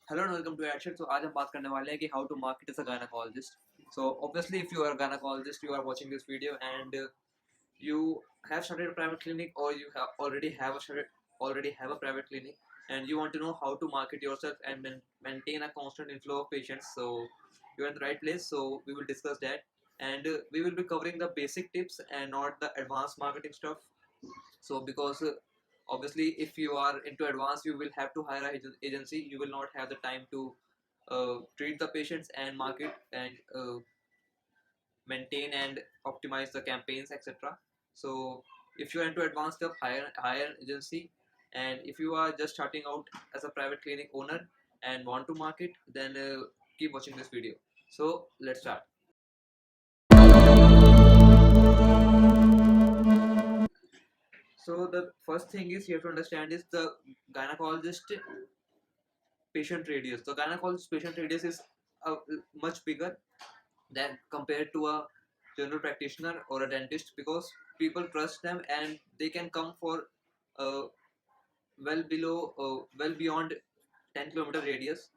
Hello and welcome to action. तो आज हम बात करने वाले हैं कि how to market as a gynaecologist. So obviously if you are a gynecologist, you are watching this video and you have started a private clinic, or you have already have a private clinic, and you want to know how to market yourself and maintain a constant inflow of patients. So you're in the right place. So we will discuss that, and we will be covering the basic tips and not the advanced marketing stuff. So because obviously if you are into advance, you will have to hire a agency. You will not have the time to treat the patients and market and maintain and optimize the campaigns, etc. So if you are into advanced stuff, hire an agency. And if you are just starting out as a private clinic owner and want to market, then keep watching this video. So let's start. So the first thing is you have to understand is the gynecologist patient radius. The gynecologist patient radius is much bigger than compared to a general practitioner or a dentist, because people trust them and they can come for uh, well beyond 10-kilometer radius.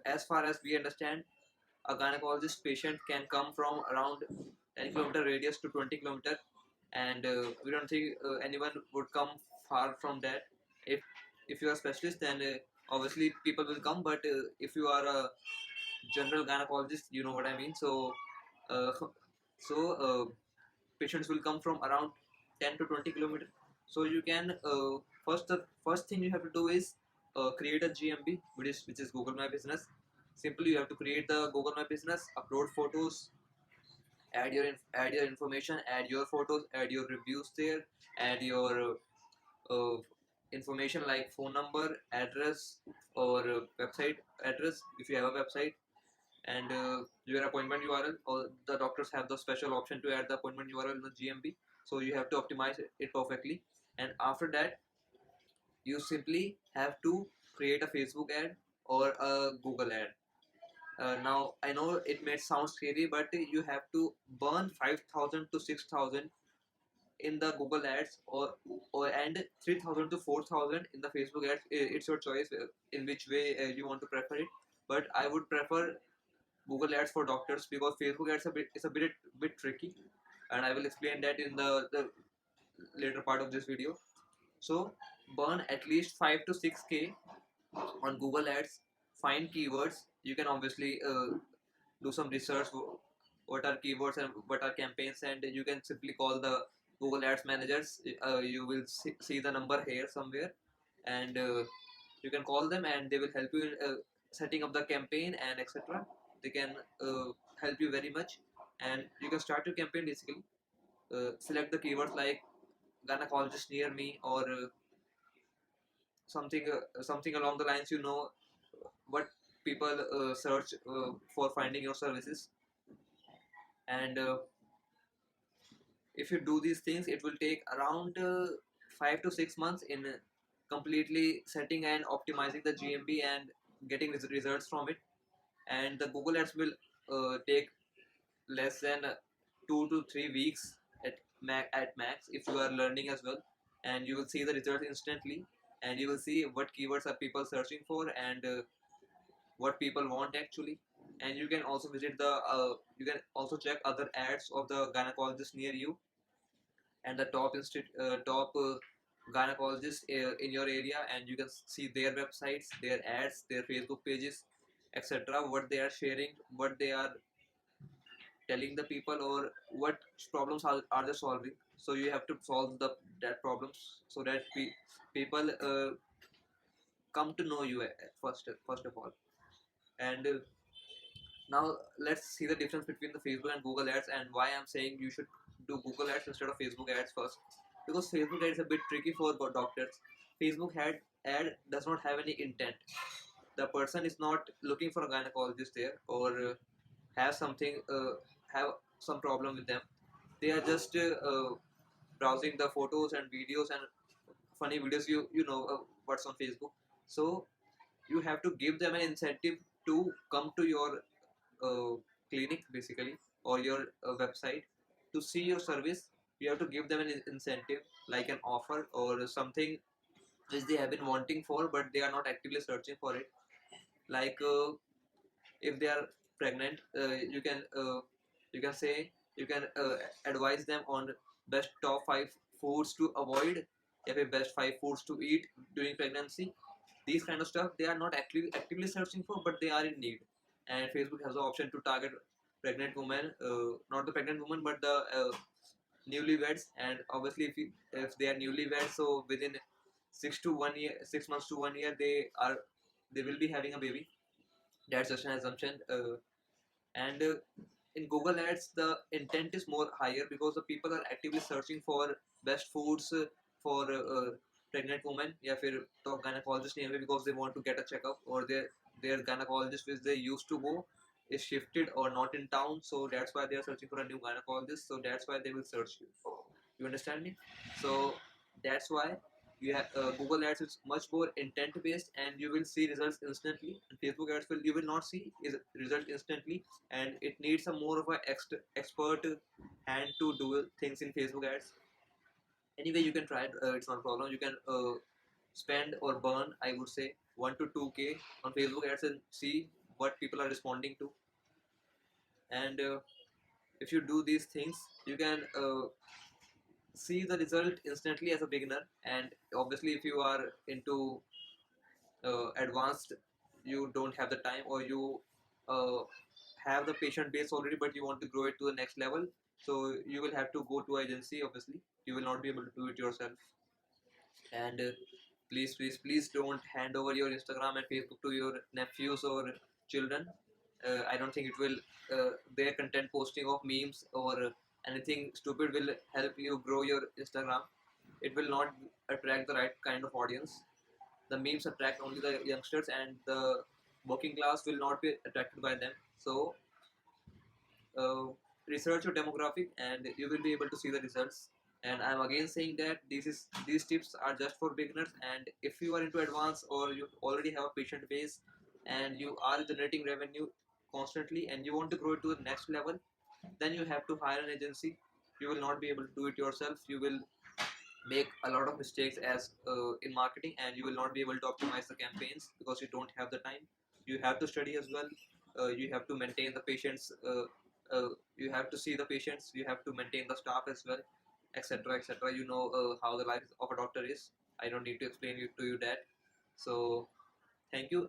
As far as we understand, a gynecologist patient can come from around 10-kilometer radius to 20 kilometer, and we don't think anyone would come far from that. If you are a specialist, then obviously people will come, but if you are a general gynecologist, you know what I mean. Uh, so patients will come from around 10 to 20 kilometers. So you can the first thing you have to do is create a GMB, which is Google My Business. Simply you have to create the Google My Business, upload photos, add your information, add your photos, add your reviews there, add your information like phone number, address, or website address if you have a website, and your appointment URL. Or the doctors have the special option to add the appointment URL in the GMB. So you have to optimize it perfectly. And after that, you simply have to create a Facebook ad or a Google ad. Now I know it may sound scary, but you have to burn 5,000 to 6,000 in the Google ads, or and 3,000 to 4,000 in the Facebook ads. It's your choice in which way you want to prefer it. But I would prefer Google ads for doctors, because Facebook ads is a bit tricky, and I will explain that in the later part of this video. So burn at least 5 to 6K on Google ads. Find keywords. You can obviously do some research. What are keywords and what are campaigns, and you can simply call the Google Ads managers. You will see the number here somewhere, and you can call them and they will help you in setting up the campaign and etc. They can help you very much, and you can start your campaign basically. Select the keywords like gynecologist near me, or something along the lines, what people search for finding your services. And if you do these things, it will take around 5 to 6 months in completely setting and optimizing the GMB and getting results from it. And the Google ads will take less than 2 to 3 weeks at max, if you are learning as well. And you will see the results instantly, and you will see what keywords are people searching for, and what people want actually. And you can also you can also check other ads of the gynecologist near you, and the top gynecologists in your area, and you can see their websites, their ads, their Facebook pages, etc., what they are sharing, what they are telling the people, or what problems are they solving. So you have to solve that problems, so that people come to know you first of all. And now let's see the difference between the Facebook and Google ads, and why I'm saying you should do Google ads instead of Facebook ads first. Because Facebook ad is a bit tricky for doctors. Facebook ad does not have any intent. The person is not looking for a gynecologist there, or have some problem with them. They are just browsing the photos and videos and funny videos. You know what's on Facebook. So you have to give them an incentive to come to your uh, clinic basically, or your website, to see your service. You have to give them an incentive, like an offer or something which they have been wanting for, but they are not actively searching for it. Like if they are pregnant, you can say you can advise them on best top 5 foods to avoid, if best 5 foods to eat during pregnancy. These kind of stuff they are not actively searching for, but they are in need. And Facebook has the option to target pregnant women, not the pregnant woman, but the newlyweds. And obviously if they are newlyweds, so within 6 months to 1 year they will be having a baby. That's just an assumption. And in Google Ads, the intent is more higher because the people are actively searching for best foods for pregnant women, या फिर तो gynecologist नहीं है because they want to get a checkup, or their gynecologist which they used to go is shifted or not in town, so that's why they are searching for a new gynecologist. So that's why they will search you. You understand me? So that's why you have Google Ads is much more intent based, and you will see results instantly. And Facebook Ads you will not see is result instantly, and it needs a more of an expert hand to do things in Facebook Ads. Anyway, you can try it. It's not a problem. You can spend or burn, I would say, 1 to 2K on Facebook Ads and see what people are responding to. And if you do these things, you can see the result instantly as a beginner. And obviously if you are into advanced, you don't have the time, or you uh, have the patient base already but you want to grow it to the next level, so you will have to go to agency. Obviously you will not be able to do it yourself. And please don't hand over your Instagram and Facebook to your nephews or children. I don't think it will their content posting of memes or anything stupid will help you grow your Instagram. It will not attract the right kind of audience. The memes attract only the youngsters, and the working class will not be attracted by them. So uh, research your demographic and you will be able to see the results. And I'm again saying that these tips are just for beginners, and if you are into advanced or you already have a patient base and you are generating revenue constantly and you want to grow it to the next level, then you have to hire an agency. You will not be able to do it yourself. You will make a lot of mistakes as in marketing, and you will not be able to optimize the campaigns because you don't have the time. You have to study as well. You have to maintain the patients. You have to see the patients. You have to maintain the staff as well, etc., etc. You know how the life of a doctor is. I don't need to explain to you that. So thank you.